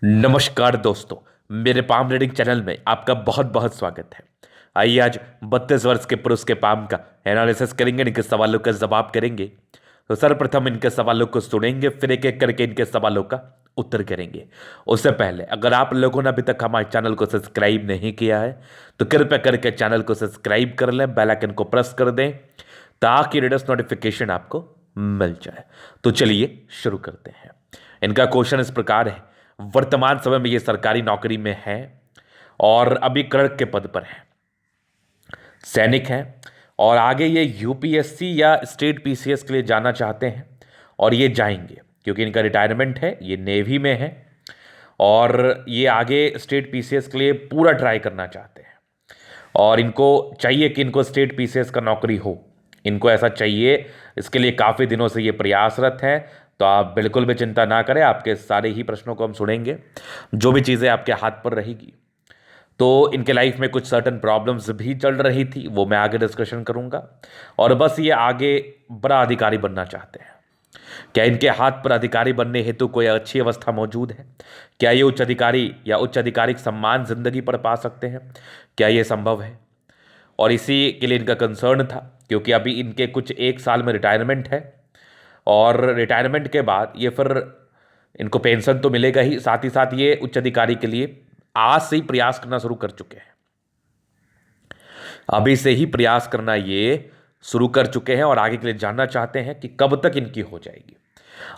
नमस्कार दोस्तों। मेरे पाम रीडिंग चैनल में आपका बहुत बहुत स्वागत है। आइए आज 32 वर्ष के पुरुष के पाम का एनालिसिस करेंगे, इनके सवालों का जवाब करेंगे। तो सर्वप्रथम इनके सवालों को सुनेंगे, फिर एक एक करके इनके सवालों का उत्तर करेंगे। उससे पहले अगर आप लोगों ने अभी तक हमारे चैनल को सब्सक्राइब नहीं किया है तो कृपया करके चैनल को सब्सक्राइब कर लें, बेल आइकन को प्रेस कर दें ताकि लेटेस्ट नोटिफिकेशन आपको मिल जाए। तो चलिए शुरू करते हैं। इनका क्वेश्चन इस प्रकार है, वर्तमान समय में ये सरकारी नौकरी में है और अभी क्लर्क के पद पर है, सैनिक हैं और आगे ये यूपीएससी या स्टेट पीसीएस के लिए जाना चाहते हैं और ये जाएंगे क्योंकि इनका रिटायरमेंट है, ये नेवी में है और ये आगे स्टेट पीसीएस के लिए पूरा ट्राई करना चाहते हैं और इनको चाहिए कि इनको स्टेट पीसीएस का नौकरी हो, इनको ऐसा चाहिए। इसके लिए काफ़ी दिनों से ये प्रयासरत हैं। तो आप बिल्कुल भी चिंता ना करें, आपके सारे ही प्रश्नों को हम सुनेंगे। जो भी चीज़ें आपके हाथ पर रहेगी, तो इनके लाइफ में कुछ सर्टन प्रॉब्लम्स भी चल रही थी, वो मैं आगे डिस्कशन करूंगा। और बस ये आगे बड़ा अधिकारी बनना चाहते हैं। क्या इनके हाथ पर अधिकारी बनने हेतु कोई अच्छी अवस्था मौजूद है? क्या ये उच्च अधिकारी या उच्च आधिकारिक सम्मान जिंदगी पर पा सकते हैं? क्या ये संभव है? और इसी के लिए इनका कंसर्न था क्योंकि अभी इनके कुछ एक साल में रिटायरमेंट है और रिटायरमेंट के बाद ये फिर इनको पेंशन तो मिलेगा ही, साथ ही साथ ये उच्च अधिकारी के लिए आज से ही प्रयास करना शुरू कर चुके हैं। अभी से ही प्रयास करना ये शुरू कर चुके हैं और आगे के लिए जानना चाहते हैं कि कब तक इनकी हो जाएगी।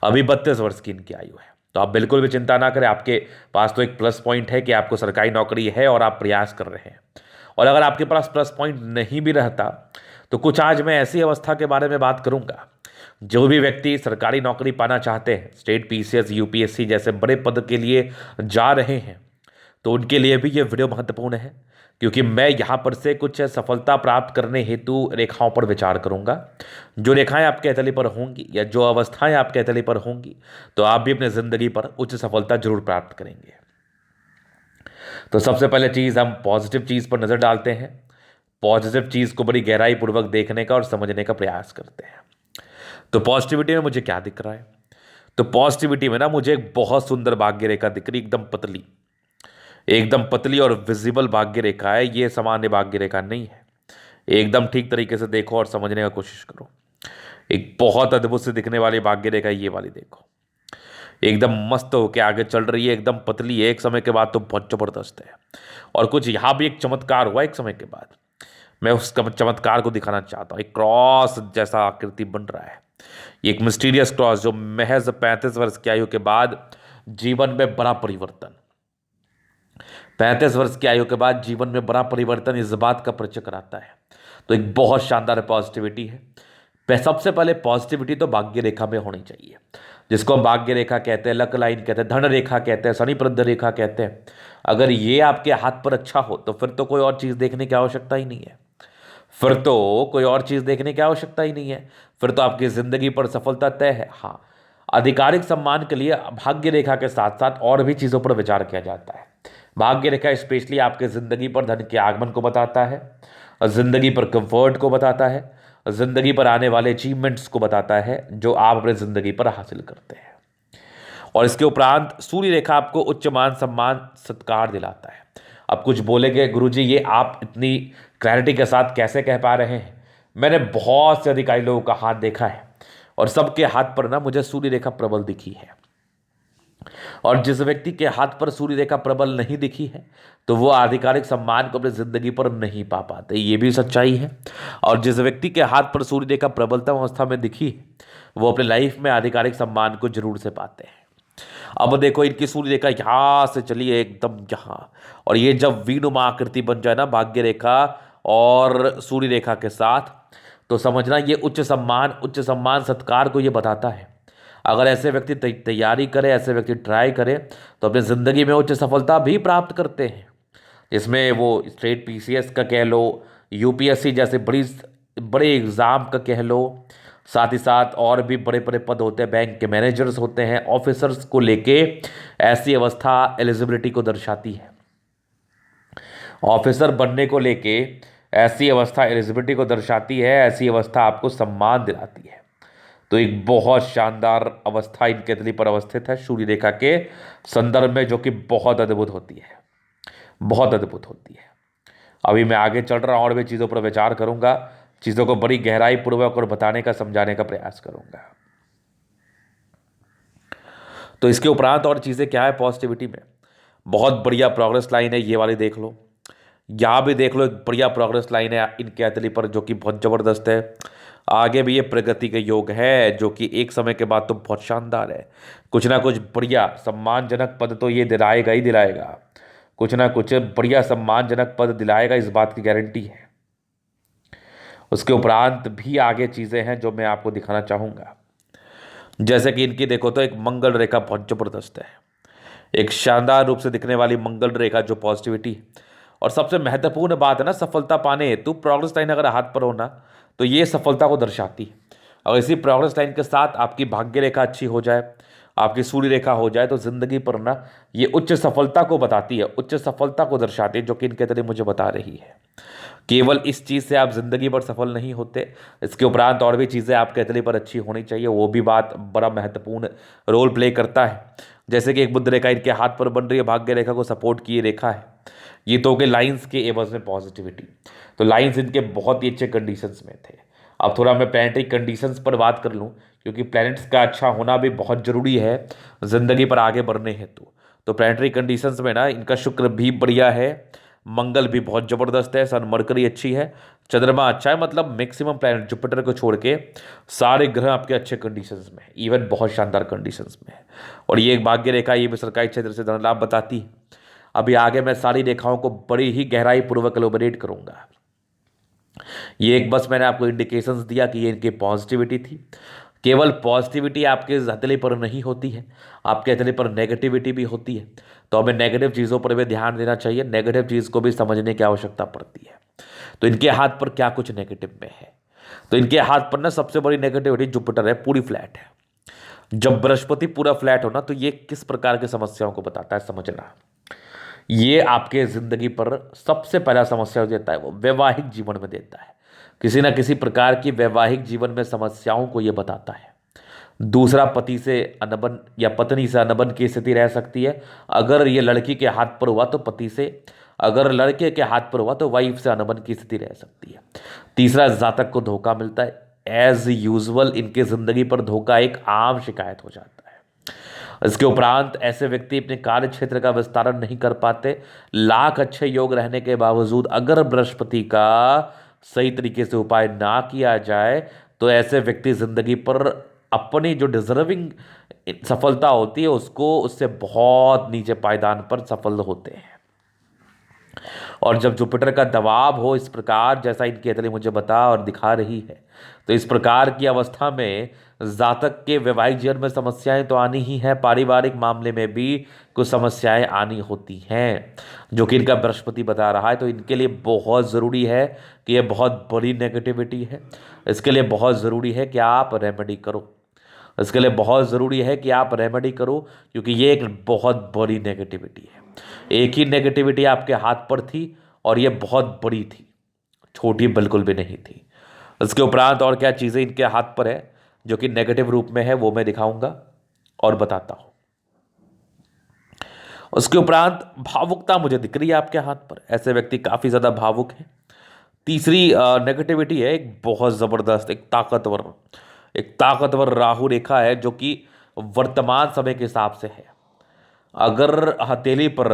अभी 32 वर्ष की इनकी आयु है। तो आप बिल्कुल भी चिंता ना करें, आपके पास तो एक प्लस पॉइंट है कि आपको सरकारी नौकरी है और आप प्रयास कर रहे हैं। और अगर आपके पास प्लस पॉइंट नहीं भी रहता तो कुछ आज मैं ऐसी अवस्था के बारे में बात करूंगा, जो भी व्यक्ति सरकारी नौकरी पाना चाहते हैं, स्टेट पीसीएस यूपीएससी जैसे बड़े पद के लिए जा रहे हैं, तो उनके लिए भी ये वीडियो महत्वपूर्ण है क्योंकि मैं यहाँ पर से कुछ सफलता प्राप्त करने हेतु रेखाओं पर विचार करूंगा। जो रेखाएं आपके हथेली पर होंगी या जो अवस्थाएं आपके हथेली पर होंगी, तो आप भी अपनी जिंदगी पर उच्च सफलता जरूर प्राप्त करेंगे। तो सबसे पहले चीज़, हम पॉजिटिव चीज़ पर नज़र डालते हैं। पॉजिटिव चीज़ को बड़ी गहराई पूर्वक देखने का और समझने का प्रयास करते हैं। तो पॉजिटिविटी में मुझे क्या दिख रहा है? तो पॉजिटिविटी में ना मुझे एक बहुत सुंदर भाग्य रेखा दिख रही, एकदम पतली, एकदम पतली और विजिबल भाग्य रेखा है। ये सामान्य भाग्य रेखा नहीं है। एकदम ठीक तरीके से देखो और समझने का कोशिश करो। एक बहुत अद्भुत से दिखने वाली भाग्य रेखा ये वाली देखो, एकदम मस्त होके आगे चल रही है, एकदम पतली है। एक समय के बाद तो बहुत जबरदस्त है। और कुछ यहाँ भी एक चमत्कार हुआ एक समय के बाद, मैं उस चमत्कार को दिखाना चाहता हूँ। एक क्रॉस जैसा आकृति बन रहा है, ये एक मिस्टीरियस क्रॉस जो महज 35 वर्ष की आयु के बाद जीवन में बड़ा परिवर्तन, 35 वर्ष की आयु के बाद जीवन में बड़ा परिवर्तन इस बात का परिचय कराता है। तो एक बहुत शानदार पॉजिटिविटी है। सबसे पहले पॉजिटिविटी तो भाग्य रेखा में होनी चाहिए, जिसको हम भाग्य रेखा कहते हैं, लक लाइन कहते हैं, धन रेखा कहते हैं, शनिप्रद रेखा कहते हैं। अगर ये आपके हाथ पर अच्छा हो तो फिर तो कोई और चीज़ देखने की आवश्यकता ही नहीं है। फिर तो कोई और चीज़ देखने की आवश्यकता ही नहीं है। फिर तो आपकी ज़िंदगी पर सफलता तय है। हाँ, आधिकारिक सम्मान के लिए भाग्य रेखा के साथ साथ और भी चीज़ों पर विचार किया जाता है। भाग्य रेखा स्पेशली आपके ज़िंदगी पर धन के आगमन को बताता है, और ज़िंदगी पर कंफर्ट को बताता है, और ज़िंदगी पर आने वाले अचीवमेंट्स को बताता है जो आप अपने ज़िंदगी पर हासिल करते हैं। और इसके उपरांत सूर्य रेखा आपको उच्च मान सम्मान सत्कार दिलाता है। अब कुछ बोलेंगे, गुरुजी ये आप इतनी क्लैरिटी के साथ कैसे कह पा रहे हैं? मैंने बहुत से अधिकारी लोगों का हाथ देखा है और सबके हाथ पर ना मुझे सूर्य रेखा प्रबल दिखी है। और जिस व्यक्ति के हाथ पर सूर्य रेखा प्रबल नहीं दिखी है तो वो आधिकारिक सम्मान को अपनी जिंदगी पर नहीं पा पाते, ये भी सच्चाई है। और जिस व्यक्ति के हाथ पर सूर्य रेखा प्रबलतम अवस्था में दिखी है वो अपने लाइफ में आधिकारिक सम्मान को जरूर से पाते हैं। अब देखो, इनकी सूर्य रेखा यहाँ से चली है एकदम यहाँ, और ये जब वीनुमा आकृति बन जाए ना भाग्य रेखा और सूर्य रेखा के साथ, तो समझना ये उच्च सम्मान सत्कार को ये बताता है। अगर ऐसे व्यक्ति तैयारी करे, ऐसे व्यक्ति ट्राई करे तो अपनी ज़िंदगी में उच्च सफलता भी प्राप्त करते हैं। इसमें वो स्टेट पीसीएस का कह लो, यूपीएससी जैसे बड़े एग्ज़ाम का कह लो, साथ ही साथ और भी बड़े बड़े पद होते हैं, बैंक के मैनेजर्स होते हैं, ऑफिसर्स को लेके ऐसी अवस्था एलिजिबिलिटी को दर्शाती है। ऑफिसर बनने को लेके ऐसी अवस्था एलिजिबिलिटी को दर्शाती है, ऐसी अवस्था आपको सम्मान दिलाती है। तो एक बहुत शानदार अवस्था इन केतली पर अवस्थित है सूर्य रेखा के संदर्भ में, जो कि बहुत अद्भुत होती है, बहुत अद्भुत होती है। अभी मैं आगे चल रहा हूं और भी चीज़ों पर विचार करूंगा, चीज़ों को बड़ी गहराई पूर्वक और बताने का, समझाने का प्रयास करूंगा। तो इसके उपरांत और चीज़ें क्या है पॉजिटिविटी में, बहुत बढ़िया प्रोग्रेस लाइन है, ये वाली देख लो, यहाँ भी देख लो, एक बढ़िया प्रोग्रेस लाइन है इनके अतली पर जो कि बहुत ज़बरदस्त है। आगे भी ये प्रगति का योग है जो कि एक समय के बाद तो बहुत शानदार है। कुछ ना कुछ बढ़िया सम्मानजनक पद तो ये दिलाएगा ही दिलाएगा, कुछ ना कुछ बढ़िया सम्मानजनक पद दिलाएगा, इस बात की गारंटी है। उसके उपरांत भी आगे चीज़ें हैं जो मैं आपको दिखाना चाहूँगा। जैसे कि इनकी देखो तो एक मंगल रेखा बहुत ज़बरदस्त है, एक शानदार रूप से दिखने वाली मंगल रेखा जो पॉजिटिविटी, और सबसे महत्वपूर्ण बात है ना, सफलता पाने हेतु प्रोग्रेस लाइन अगर हाथ पर हो ना तो ये सफलता को दर्शाती है। और इसी प्रोग्रेस लाइन के साथ आपकी भाग्य रेखा अच्छी हो जाए, आपकी सूर्य रेखा हो जाए, तो जिंदगी पर ना ये उच्च सफलता को बताती है, उच्च सफलता को दर्शाती है, जो कि इनके तरह मुझे बता रही है। केवल इस चीज़ से आप जिंदगी पर सफल नहीं होते, इसके उपरांत और भी चीज़ें आपके अतली पर अच्छी होनी चाहिए, वो भी बात बड़ा महत्वपूर्ण रोल प्ले करता है। जैसे कि एक बुध रेखा इनके हाथ पर बन रही है, भाग्य रेखा को सपोर्ट किए रेखा है, ये तो हो गए लाइन्स के एवज में पॉजिटिविटी। तो लाइन्स इनके बहुत ही अच्छे कंडीशंस में थे। अब थोड़ा मैं प्लानिटरी कंडीशंस पर बात कर लूँ, क्योंकि प्लैनेट्स का अच्छा होना भी बहुत ज़रूरी है ज़िंदगी पर आगे बढ़ने हेतु। तो प्लानिटरी कंडीशंस में ना इनका शुक्र भी बढ़िया है, मंगल भी बहुत ज़बरदस्त है, सन मरकरी अच्छी है, चंद्रमा अच्छा है, मतलब मैक्सिमम प्लैनेट जुपिटर को छोड़ के सारे ग्रह आपके अच्छे कंडीशंस में है, इवन बहुत शानदार कंडीशंस में है। और ये एक भाग्य रेखा, ये भी सरकारी क्षेत्र से धन लाभ बताती है। अभी आगे मैं सारी रेखाओं को बड़ी ही गहराई पूर्वक एलोबरेट करूंगा। ये एक बस मैंने आपको इंडिकेशंस दिया कि ये इनकी पॉजिटिविटी थी। केवल पॉजिटिविटी आपके हथेली पर नहीं होती है, आपके हथेली पर नेगेटिविटी भी होती है। तो हमें नेगेटिव चीज़ों पर भी ध्यान देना चाहिए, नेगेटिव चीज़ को भी समझने की आवश्यकता पड़ती है। तो इनके हाथ पर क्या कुछ नेगेटिव में है, तो इनके हाथ पर ना सबसे बड़ी नेगेटिविटी जुपिटर है, पूरी फ्लैट है। जब बृहस्पति पूरा फ्लैट हो ना तो ये किस प्रकार की समस्याओं को बताता है समझना। ये आपके ज़िंदगी पर सबसे पहला समस्या जो देता है वो वैवाहिक जीवन में देता है, किसी ना किसी प्रकार की वैवाहिक जीवन में समस्याओं को ये बताता है। दूसरा, पति से अनबन या पत्नी से अनबन की स्थिति रह सकती है, अगर ये लड़की के हाथ पर हुआ तो पति से, अगर लड़के के हाथ पर हुआ तो वाइफ से अनबन की स्थिति रह सकती है। तीसरा, जातक को धोखा मिलता है, एज यूजुअल इनके ज़िंदगी पर धोखा एक आम शिकायत हो जाता है। इसके उपरांत ऐसे व्यक्ति अपने कार्य क्षेत्र का विस्तारण नहीं कर पाते, लाख अच्छे योग रहने के बावजूद अगर बृहस्पति का सही तरीके से उपाय ना किया जाए तो ऐसे व्यक्ति जिंदगी पर अपनी जो डिजर्विंग सफलता होती है उसको, उससे बहुत नीचे पायदान पर सफल होते हैं। और जब जुपिटर का दबाव हो इस प्रकार, जैसा इनकी अतली मुझे बता और दिखा रही है, तो इस प्रकार की अवस्था में जातक के वैवाहिक जीवन में समस्याएं तो आनी ही है, पारिवारिक मामले में भी कुछ समस्याएं आनी होती हैं, जो कि इनका बृहस्पति बता रहा है। तो इनके लिए बहुत ज़रूरी है कि यह बहुत बड़ी नेगेटिविटी है, इसके लिए बहुत ज़रूरी है कि आप रेमेडी करो, इसके लिए बहुत ज़रूरी है कि आप रेमेडी करो, क्योंकि ये एक बहुत बड़ी नेगेटिविटी है। एक ही नेगेटिविटी आपके हाथ पर थी और ये बहुत बड़ी थी, छोटी बिल्कुल भी नहीं थी। इसके उपरांत और क्या चीज़ें इनके हाथ पर है जो कि नेगेटिव रूप में है, वो मैं दिखाऊंगा और बताता हूं। उसके उपरांत भावुकता मुझे दिख रही है आपके हाथ पर, ऐसे व्यक्ति काफ़ी ज़्यादा भावुक हैं। तीसरी नेगेटिविटी है एक बहुत ज़बरदस्त, एक ताकतवर राहु रेखा है जो कि वर्तमान समय के हिसाब से है। अगर हथेली पर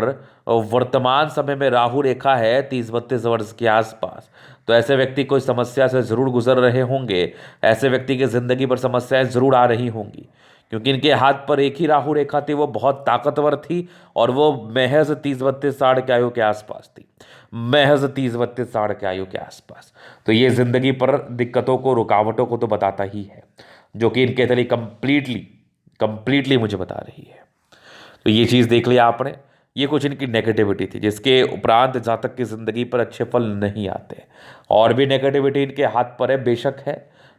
वर्तमान समय में राहु रेखा है 30-32 वर्ष के आसपास, तो ऐसे व्यक्ति कोई समस्या से ज़रूर गुजर रहे होंगे, ऐसे व्यक्ति की ज़िंदगी पर समस्याएं ज़रूर आ रही होंगी, क्योंकि इनके हाथ पर एक ही राहु रेखा थी, वो बहुत ताकतवर थी और वो महज 30-32 साल के आयु के आसपास थी, महज 30-32 साल के आयु के आसपास। तो ये ज़िंदगी पर दिक्कतों को, रुकावटों को तो बताता ही है, जो कि इनके तले कंप्लीटली मुझे बता रही है। तो ये चीज़ देख लिया आपने, ये कुछ इनकी नेगेटिविटी थी जिसके उपरांत जातक की ज़िंदगी पर अच्छे फल नहीं आते। और भी नेगेटिविटी इनके हाथ पर है, बेशक है,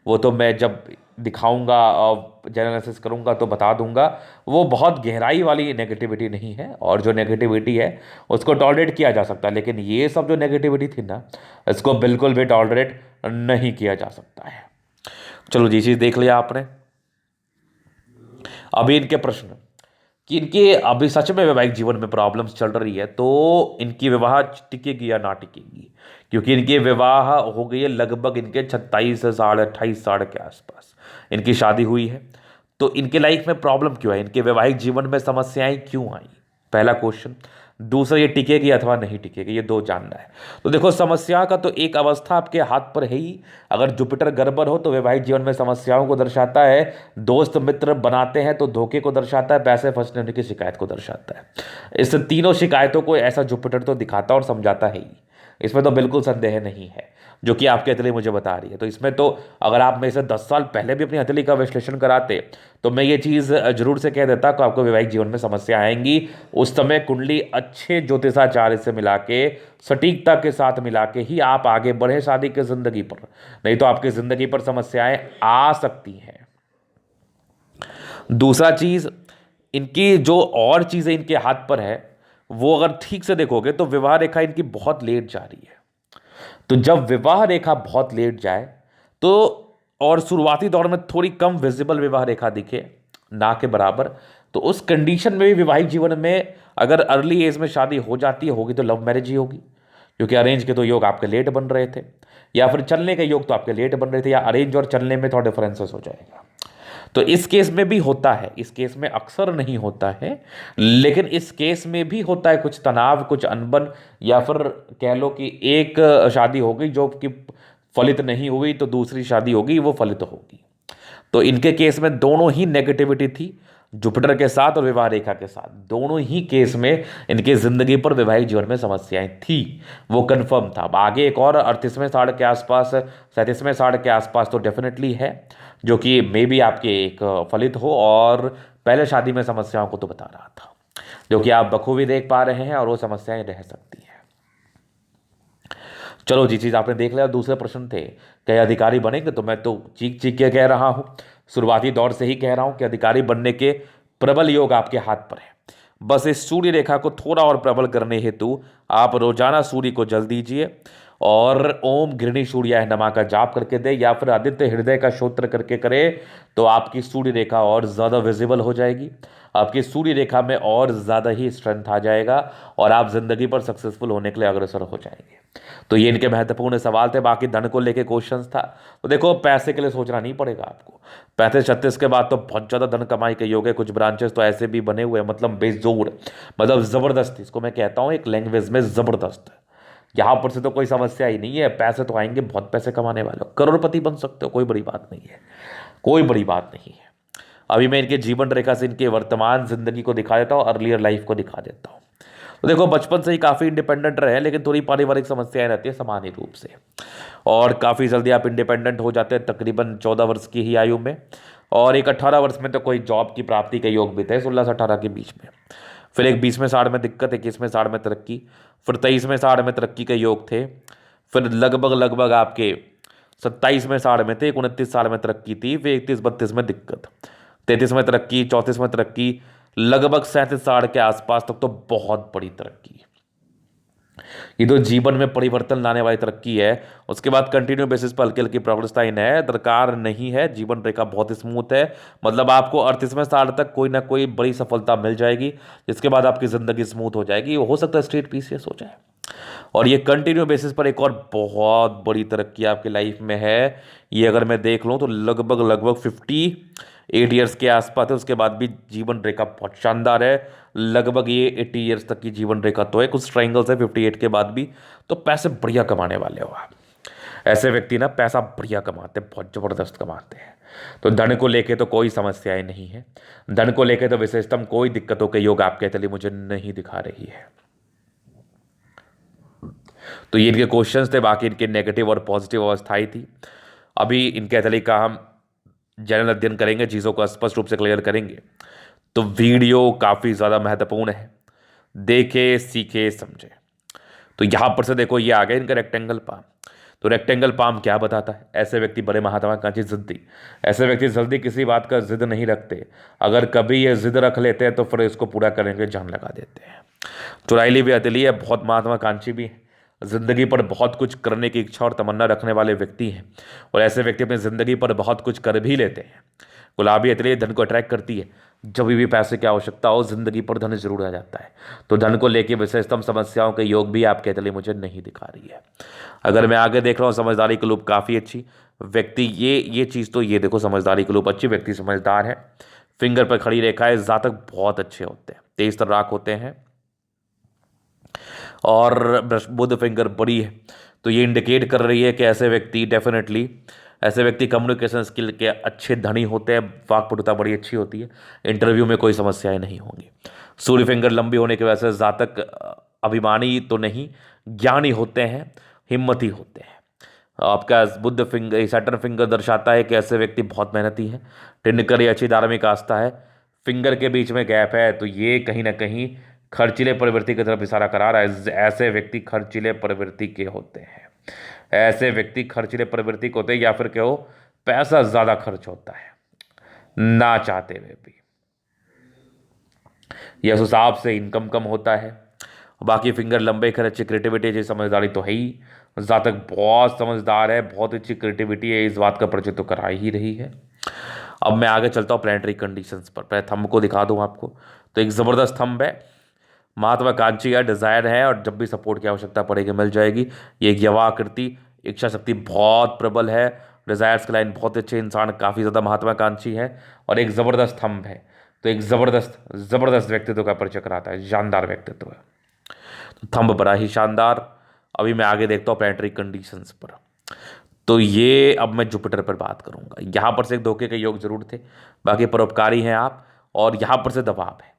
वो तो मैं जब दिखाऊंगा और एनालिसिस करूंगा तो बता दूंगा। वो बहुत गहराई वाली नेगेटिविटी नहीं है, और जो नेगेटिविटी है उसको टॉलरेट किया जा सकता है, लेकिन ये सब जो नेगेटिविटी थी ना, इसको बिल्कुल भी टॉलरेट नहीं किया जा सकता है। चलो जी, चीज़ देख लिया आपने। अभी इनके प्रश्न कि इनके अभी सच में वैवाहिक जीवन में प्रॉब्लम्स चल रही है, तो इनकी विवाह टिकेगी या ना टिकेगी, क्योंकि इनकी विवाह हो गई है लगभग इनके 27 से 28 साल के आसपास इनकी शादी हुई है। तो इनके लाइफ में प्रॉब्लम क्यों है, इनके वैवाहिक जीवन में समस्याएं क्यों आई, पहला क्वेश्चन। दूसरा, ये टिकेगी अथवा नहीं टिकेगी, ये दो जानना है। तो देखो, समस्या का तो एक अवस्था आपके हाथ पर है ही। अगर जुपिटर गड़बड़ हो तो वैवाहिक जीवन में समस्याओं को दर्शाता है, दोस्त मित्र बनाते हैं तो धोखे को दर्शाता है, पैसे फंसने होने की शिकायत को दर्शाता है। इस तीनों शिकायतों को ऐसा जुपिटर तो दिखाता और समझाता है ही, इसमें तो बिल्कुल संदेह नहीं है, जो कि आपकी हथेली मुझे बता रही है। तो इसमें तो अगर आप मेरे से 10 साल पहले भी अपनी हथेली का विश्लेषण कराते तो मैं ये चीज़ जरूर से कह देता कि आपको वैवाहिक जीवन में समस्या आएंगी। उस समय कुंडली अच्छे ज्योतिषाचार्य से मिला के, सटीकता के साथ मिला के ही आप आगे बढ़े शादी की जिंदगी पर, नहीं तो आपकी जिंदगी पर समस्याएं आ सकती हैं। दूसरा चीज़, इनकी जो और चीज़ें इनके हाथ पर है वो अगर ठीक से देखोगे तो विवाह रेखा इनकी बहुत लेट जा रही है। तो जब विवाह रेखा बहुत लेट जाए तो, और शुरुआती दौर में थोड़ी कम विजिबल विवाह रेखा दिखे, ना के बराबर, तो उस कंडीशन में भी वैवाहिक जीवन में अगर अर्ली एज में शादी हो जाती है, होगी तो लव मैरिज ही होगी, क्योंकि अरेंज के तो योग आपके लेट बन रहे थे, या फिर चलने के योग तो आपके लेट बन रहे थे, या अरेंज और चलने में थोड़ा डिफरेंसेस हो जाएगा। तो इस केस में भी होता है, इस केस में अक्सर नहीं होता है, लेकिन इस केस में भी होता है कुछ तनाव, कुछ अनबन, या फिर कह लो कि एक शादी हो गई जो कि फलित नहीं हुई तो दूसरी शादी होगी वो फलित होगी। तो इनके केस में दोनों ही नेगेटिविटी थी, जुपिटर के साथ और विवाह रेखा के साथ, दोनों ही केस में इनके जिंदगी पर वैवाहिक जीवन में समस्याएं थी, वो कंफर्म था। अब आगे एक और 38वें साल के आसपास, 37वें साल के आसपास तो डेफिनेटली है, जो कि मे बी आपके एक फलित हो, और पहले शादी में समस्याओं को तो बता रहा था, जो कि आप बखूबी देख पा रहे हैं, और वो समस्याएं रह सकती हैं। चलो जी, चीज़ आपने देख लिया। दूसरे प्रश्न थे, क्या अधिकारी बनेंगे? तो मैं तो चीख चीख के कह रहा हूँ, शुरुआती दौर से ही कह रहा हूँ कि अधिकारी बनने के प्रबल योग आपके हाथ पर है। बस इस सूर्य रेखा को थोड़ा और प्रबल करने हेतु आप रोजाना सूर्य को जल दीजिए, और ओम घृणी सूर्याय नमः का जाप करके दे, या फिर आदित्य हृदय का स्तोत्र करके करे, तो आपकी सूर्य रेखा और ज़्यादा विजिबल हो जाएगी, आपकी सूर्य रेखा में और ज़्यादा ही स्ट्रेंथ आ जाएगा, और आप जिंदगी पर सक्सेसफुल होने के लिए अग्रसर हो जाएंगे। तो ये इनके महत्वपूर्ण सवाल थे। बाकी धन को लेके क्वेश्चंस था, तो देखो पैसे के लिए सोचना नहीं पड़ेगा आपको। 35-36 के बाद तो बहुत ज़्यादा धन कमाई के योग है। कुछ ब्रांचेस तो ऐसे भी बने हुए हैं, मतलब बेजोड़, मतलब ज़बरदस्त, इसको मैं कहता हूँ एक लैंग्वेज में ज़बरदस्त। यहाँ पर से तो कोई समस्या ही नहीं है, पैसे तो आएंगे, बहुत पैसे कमाने वाले हो, करोड़पति बन सकते हो, कोई बड़ी बात नहीं है, कोई बड़ी बात नहीं है। अभी मैं इनके जीवन रेखा से इनके वर्तमान जिंदगी को दिखा देता हूँ, अर्लियर लाइफ को दिखा देता हूँ। तो देखो, बचपन से ही काफ़ी इंडिपेंडेंट रहे, लेकिन थोड़ी पारिवारिक समस्याएं रहती है सामान्य रूप से, और काफ़ी जल्दी आप इंडिपेंडेंट हो जाते हैं, तकरीबन 14 वर्ष की ही आयु में, और एक 18 वर्ष में तो कोई जॉब की प्राप्ति के योग भी थे, 16 से 18 के बीच में। फिर एक 20वें साल में दिक्कत, 21वें साल में तरक्की, फिर 23वें साल में तरक्की के योग थे, फिर लगभग आपके 27वें साल में थे, 29 साल में तरक्की थी, फिर 31-32 में दिक्कत, 33 में तरक्की, 34 में तरक्की, लगभग 37 साल के आसपास तक तो बहुत बड़ी तरक्की। ये तो जीवन में परिवर्तन लाने वाली तरक्की है। उसके बाद कंटिन्यू बेसिस पर हल्की हल्की प्रोग्रेस लाइन है, दरकार नहीं है, जीवन रेखा बहुत स्मूथ है, मतलब आपको 38वें साल तक कोई ना कोई बड़ी सफलता मिल जाएगी, जिसके बाद आपकी ज़िंदगी स्मूथ हो जाएगी, हो सकता है स्ट्रेट पीसीएस हो जाए। और ये कंटिन्यू बेसिस पर एक और बहुत बड़ी तरक्की आपकी लाइफ में है। ये अगर मैं देख लूँ तो लगभग 58 ईयर्स के आसपास है, उसके बाद भी जीवन रेखा बहुत शानदार है, लगभग ये 80 ईयर्स तक की जीवन रेखा तो है, कुछ ट्रायंगल्स है 58 के बाद भी। तो पैसे बढ़िया कमाने वाले हो आप, ऐसे व्यक्ति ना पैसा बढ़िया कमाते हैं, बहुत ज़बरदस्त कमाते हैं। तो धन को लेके तो कोई समस्याएं नहीं है, धन को लेके तो विशेषतम कोई दिक्कतों के योग आपके चलिए मुझे नहीं दिखा रही है। तो ये इनके क्वेश्चंस थे, बाकी इनके नेगेटिव और पॉजिटिव अवस्थाई थी। अभी इनके एथली का हम जनरल अध्ययन करेंगे, चीज़ों को स्पष्ट रूप से क्लियर करेंगे। तो वीडियो काफ़ी ज़्यादा महत्वपूर्ण है, देखे सीखे समझे। तो यहाँ पर से देखो, ये आ गया इनका रेक्टेंगल पाम। तो रेक्टेंगल पाम क्या बताता है? ऐसे व्यक्ति बड़े महत्वाकांक्षी जिद्दी, ऐसे व्यक्ति जल्दी किसी बात का जिद नहीं रखते, अगर कभी ये जिद रख लेते हैं तो फिर इसको पूरा करने के जान लगा देते हैं। चुराइली भी अतली है, बहुत महत्वाकांक्षी भी है, ज़िंदगी पर बहुत कुछ करने की इच्छा और तमन्ना रखने वाले व्यक्ति हैं, और ऐसे व्यक्ति अपनी ज़िंदगी पर बहुत कुछ कर भी लेते हैं। गुलाबी अतली धन को अट्रैक्ट करती है, जब भी पैसे की आवश्यकता हो, जिंदगी पर धन जरूर आ जाता है। तो धन को लेके विशेषतम समस्याओं के योग भी आपके तले मुझे नहीं दिखा रही है। अगर मैं आगे देख रहा हूँ, समझदारी की लूप काफ़ी अच्छी व्यक्ति, ये चीज़ तो ये देखो, समझदारी की लूप अच्छी, व्यक्ति समझदार है, फिंगर पर खड़ी रेखा है, जातक बहुत अच्छे होते हैं, तेज तर्राक होते हैं, और बुध फिंगर बड़ी है। तो ये इंडिकेट कर रही है कि ऐसे व्यक्ति कम्युनिकेशन स्किल के अच्छे धनी होते हैं, वाक्पटुता बड़ी अच्छी होती है, इंटरव्यू में कोई समस्याएं नहीं होंगी। सूर्य फिंगर लंबी होने की वजह से जातक अभिमानी तो नहीं, ज्ञानी होते हैं, हिम्मती होते हैं। आपका बुद्ध फिंगर, सैटर्न फिंगर दर्शाता है कि ऐसे व्यक्ति बहुत मेहनती हैं, टिंडकर ये अच्छी धार्मिक आस्था है। फिंगर के बीच में गैप है, तो ये कहीं ना कहीं खर्चीले प्रवृत्ति की तरफ इशारा करा रहा है। ऐसे व्यक्ति खर्चीले प्रवृत्ति के होते हैं, ऐसे व्यक्ति खर्चीले प्रवृत्ति के होते हैं, या फिर कहो पैसा ज़्यादा खर्च होता है ना चाहते हुए भी, या उस हिसाब से इनकम कम होता है। बाकी फिंगर लंबे, खर अच्छी क्रिएटिविटी, अच्छी समझदारी तो है ही, जातक बहुत समझदार है, बहुत अच्छी क्रिएटिविटी है, इस बात का परिचय तो करा ही रही है। अब मैं आगे चलता हूँ प्लानिटरी कंडीशंस पर, पहले थंब को दिखा दूँ आपको। तो एक ज़बरदस्त थंब है, महत्वाकांक्षी है, डिज़ायर है, और जब भी सपोर्ट की आवश्यकता पड़ेगी मिल जाएगी। ये एक यवा आकृति, इच्छा शक्ति बहुत प्रबल है, डिज़ायर्स की लाइन बहुत अच्छे, इंसान काफ़ी ज़्यादा महत्वाकांक्षी है, और एक ज़बरदस्त थंब है। तो एक ज़बरदस्त व्यक्तित्व का परिचय कराता है, शानदार व्यक्तित्व है, तो थंब बड़ा ही शानदार। अभी मैं आगे देखता हूँ प्लानिटरी कंडीशंस पर। तो ये अब मैं जुपिटर पर बात करूंगा। यहाँ पर से एक धोखे के योग जरूर थे, बाकी परोपकारी हैं आप, और यहाँ पर से दबाव है।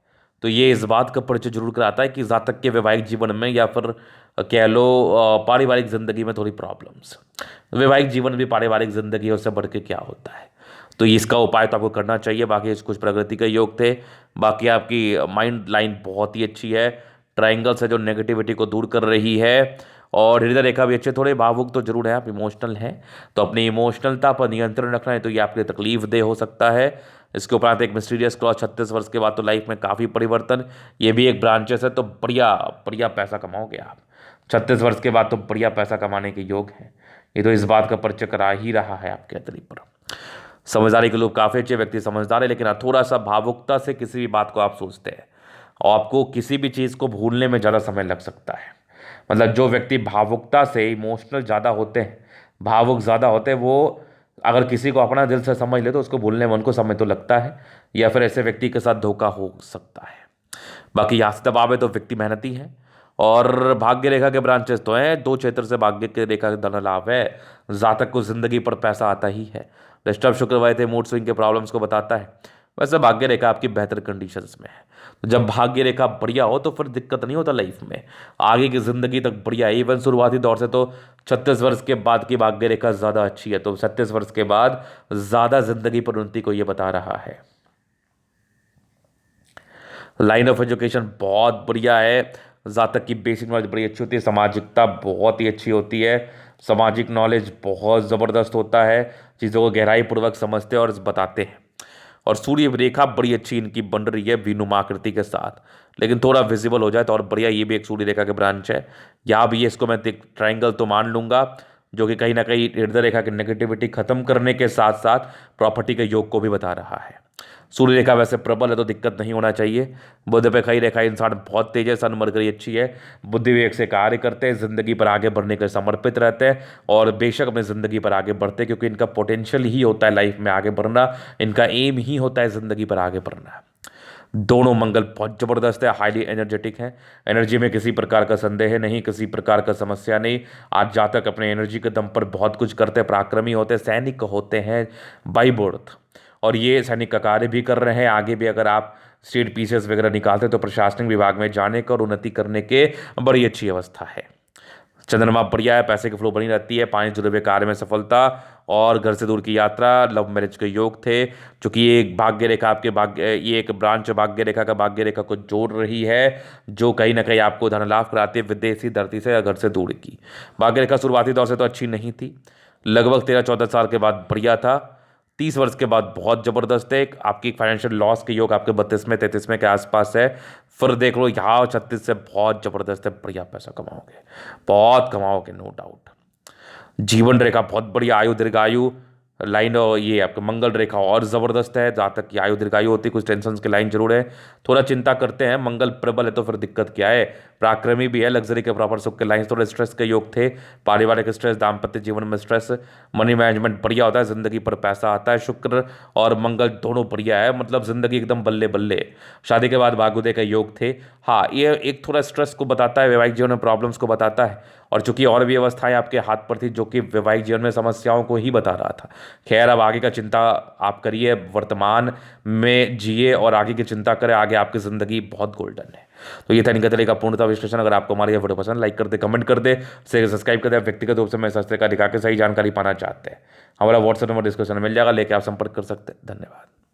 तो ये इस बात का परिचय जरूर कराता है कि जातक के वैवाहिक जीवन में, या फिर कह लो पारिवारिक जिंदगी में थोड़ी प्रॉब्लम्स। वैवाहिक जीवन भी पारिवारिक जिंदगी है, उससे बढ़ के क्या होता है। तो इसका उपाय तो आपको करना चाहिए। बाकी कुछ प्रगति के योग थे। बाकी आपकी माइंड लाइन बहुत ही अच्छी है, ट्राइंगल से जो नेगेटिविटी को दूर कर रही है, और हृदय रेखा भी अच्छे, थोड़े भावुक तो जरूर है, आप इमोशनल हैं, तो अपनी इमोशनलता पर नियंत्रण रखना है, तो ये आपके लिए तकलीफ दे हो सकता है। इसके उपरांत एक मिस्टीरियस क्रॉस, 36 वर्ष के बाद तो लाइफ में काफ़ी परिवर्तन, ये भी एक ब्रांचेस है, तो बढ़िया बढ़िया पैसा कमाओगे आप 36 वर्ष के बाद, तो बढ़िया पैसा कमाने के योग हैं। ये तो इस बात का परिचय करा ही रहा है आपके अतरी पर। समझदारी के लोग काफ़ी अच्छे, व्यक्ति समझदार है, लेकिन थोड़ा सा भावुकता से किसी भी बात को आप सोचते हैं, और आपको किसी भी चीज़ को भूलने में ज़्यादा समय लग सकता है। मतलब जो व्यक्ति भावुकता से, इमोशनल ज़्यादा होते हैं, भावुक ज़्यादा होते हैं, वो अगर किसी को अपना दिल से समझ ले तो उसको भूलने में उनको समय तो लगता है, या फिर ऐसे व्यक्ति के साथ धोखा हो सकता है। बाकी यहाँ से दबाव है तो व्यक्ति मेहनती है, और भाग्य रेखा के ब्रांचेस तो हैं, 2 क्षेत्र से भाग्य के रेखा का धन लाभ है, जातक को जिंदगी पर पैसा आता ही है। डिस्टर्ब शुक्र वह थे, मूड स्विंग के प्रॉब्लम्स को बताता है। वैसे भाग्य रेखा आपकी बेहतर कंडीशंस में है, तो जब भाग्य रेखा बढ़िया हो तो फिर दिक्कत नहीं होता लाइफ में, आगे की जिंदगी तक बढ़िया है। इवन शुरुआती दौर से तो 36 वर्ष के बाद की भाग्य रेखा ज़्यादा अच्छी है, तो 37 वर्ष के बाद ज़्यादा जिंदगी पर उन्नति को ये बता रहा है। लाइन ऑफ एजुकेशन बहुत बढ़िया है, जातक की बेसिक नॉलेज बड़ी अच्छी होती है, सामाजिकता बहुत ही अच्छी होती है, सामाजिक नॉलेज बहुत ज़बरदस्त होता है, चीज़ों को गहराई पूर्वक समझते हैं और बताते हैं। और सूर्य रेखा बड़ी अच्छी इनकी बन रही है विनुमा आकृति के साथ, लेकिन थोड़ा विजिबल हो जाए तो और बढ़िया। ये भी एक सूर्य रेखा के ब्रांच है, यहाँ भी इसको मैं ट्राइंगल तो मान लूंगा, जो कि कहीं ना कहीं हृदय रेखा की नेगेटिविटी खत्म करने के साथ साथ प्रॉपर्टी के योग को भी बता रहा है। सूर्य रेखा वैसे प्रबल है तो दिक्कत नहीं होना चाहिए। बुध पे खड़ी रेखा, इंसान बहुत तेज है, सन मरकरी अच्छी है, बुद्धि विवेक से कार्य करते हैं, जिंदगी पर आगे बढ़ने के समर्पित रहते हैं, और बेशक अपनी जिंदगी पर आगे बढ़ते हैं, क्योंकि इनका पोटेंशियल ही होता है लाइफ में आगे बढ़ना, इनका एम ही होता है जिंदगी पर आगे बढ़ना। दोनों मंगल बहुत जबरदस्त है, हाईली एनर्जेटिक है, एनर्जी में किसी प्रकार का संदेह नहीं, किसी प्रकार का समस्या नहीं। आज जातक अपने एनर्जी के दम पर बहुत कुछ करते हैं, पराक्रमी होते हैं, सैनिक होते हैं बाई बर्थ, और ये सैनिक का कार्य भी कर रहे हैं। आगे भी अगर आप स्टेट पीसेस वगैरह निकालते तो प्रशासनिक विभाग में जाने का और उन्नति करने के बड़ी अच्छी अवस्था है। चंद्रमा बढ़िया है, पैसे की फ्लो बनी रहती है, 5 जुड़े हुए कार्य में सफलता, और घर से दूर की यात्रा, लव मैरिज के योग थे, क्योंकि ये एक भाग्य रेखा आपके ये एक ब्रांच भाग्य रेखा का भाग्य रेखा को जोड़ रही है, जो कहीं ना कहीं आपको धन लाभ कराती है विदेशी धरती से या घर से दूर की। भाग्य रेखा शुरुआती दौर से तो अच्छी नहीं थी, लगभग 13-14 साल के बाद बढ़िया था, 30 वर्ष के बाद बहुत ज़बरदस्त है। आपकी फाइनेंशियल लॉस के योग आपके 32वें के आसपास है, फिर देख लो यहाँ 36 से बहुत ज़बरदस्त है, बढ़िया पैसा कमाओगे, बहुत कमाओगे नो डाउट। जीवन रेखा बहुत बढ़िया, आयु दीर्घायु, लाइन और ये आपका मंगल रेखा और ज़बरदस्त है, जहाँ तक कि आयु दीर्घायु होती है, कुछ टेंशन की लाइन जरूर है, थोड़ा चिंता करते हैं। मंगल प्रबल है तो फिर दिक्कत क्या है, पराक्रमी भी है, लग्जरी के प्रॉपर सुख के लाइन, थोड़े स्ट्रेस के योग थे, पारिवारिक स्ट्रेस, दाम्पत्य जीवन में स्ट्रेस, मनी मैनेजमेंट बढ़िया होता है, जिंदगी पर पैसा आता है, शुक्र और मंगल दोनों बढ़िया है, मतलब जिंदगी एकदम बल्ले बल्ले। शादी के बाद भाग्योदय के योग थे। हाँ, ये एक थोड़ा स्ट्रेस को बताता है, वैवाहिक जीवन में प्रॉब्लम्स को बताता है, और चूंकि और भी अवस्थाएं आपके हाथ पर थी जो कि वैवाहिक जीवन में समस्याओं को ही बता रहा था। खैर, अब आगे का चिंता आप करिए, वर्तमान में जिए और आगे की चिंता करें, आगे आपकी ज़िंदगी बहुत गोल्डन है। तो ये था इनका तरीका पूर्णतः विश्लेषण। अगर आपको हमारी यह वीडियो पसंद, लाइक कर दे, कमेंट कर दे, से सब्सक्राइब कर दे। व्यक्तिगत रूप से मैं शास्त्र का दिखा के सही जानकारी पाना चाहते हैं, हमारा व्हाट्सएप नंबर डिस्क्रिप्शन में मिल जाएगा, लेके आप संपर्क कर सकते हैं। धन्यवाद।